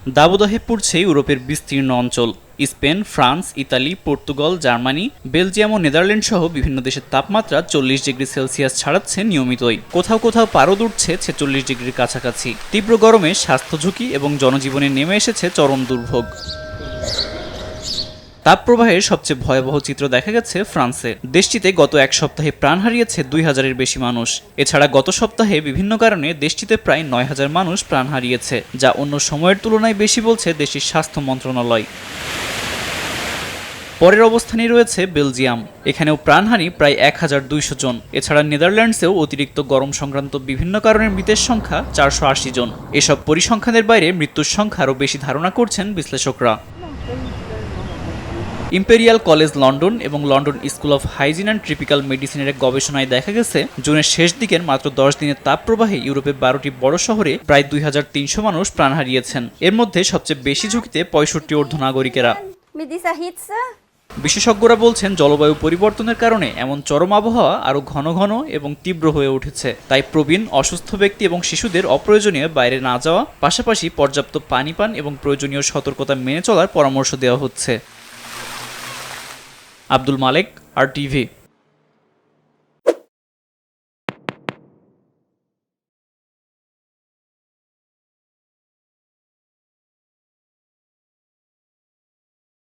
দাবদাহে পড়ছে ইউরোপের বিস্তীর্ণ অঞ্চল। Spain, France, Italy, Portugal, Germany, Belgium ও নেদারল্যান্ড সহ বিভিন্ন দেশের তাপমাত্রা 40 ডিগ্রি সেলসিয়াস ছাড়াচ্ছে নিয়মিতই। কোথাও কোথাও পারদ উঠছে 46 ডিগ্রির কাছাকাছি। তীব্র গরমে স্বাস্থ্য ঝুঁকি এবং জনজীবনে নেমে এসেছে চরম দুর্ভোগ। তাপপ্রবাহের সবচেয়ে ভয়াবহ চিত্র দেখা গেছে ফ্রান্সে। দেশটিতে গত এক সপ্তাহে প্রাণ হারিয়েছে 2000-এর বেশি মানুষ। এছাড়া গত সপ্তাহে বিভিন্ন কারণে দেশটিতে প্রায় 9000 মানুষ প্রাণ হারিয়েছে, যা অন্য সময়ের তুলনায় বেশি বলছে দেশটির স্বাস্থ্য মন্ত্রণালয়। পরের অবস্থানেই রয়েছে বেলজিয়াম। এখানেও প্রাণহানি প্রায় 1200 জন। এছাড়া নেদারল্যান্ডসেও অতিরিক্ত গরম সংক্রান্ত বিভিন্ন কারণে মৃতের সংখ্যা 480 জন। এসব পরিসংখ্যানের বাইরে মৃত্যুর সংখ্যা আরও বেশি ধারণা করছেন বিশ্লেষকরা। ইম্পেরিয়াল কলেজ লন্ডন এবং London school of hygiene and tropical মেডিসিনের এক গবেষণায় দেখা গেছে, জুনের শেষ দিকের মাত্র 10 দিনের তাপপ্রবাহে ইউরোপের 12টি বড় শহরে প্রায় 2300 মানুষ প্রাণ হারিয়েছেন। এর মধ্যে সবচেয়ে বেশি ঝুঁকিতে 65 ঊর্ধ্ব নাগরিকেরা। বিশেষজ্ঞরা বলছেন, জলবায়ু পরিবর্তনের কারণে এমন চরম আবহাওয়া আরও ঘন ঘন এবং তীব্র হয়ে উঠেছে। তাই প্রবীণ, অসুস্থ ব্যক্তি এবং শিশুদের অপ্রয়োজনীয় বাইরে না যাওয়া, পাশাপাশি পর্যাপ্ত পানি পান এবং প্রয়োজনীয় সতর্কতা মেনে চলার পরামর্শ দেওয়া হচ্ছে। আব্দুল মালেক, RTV।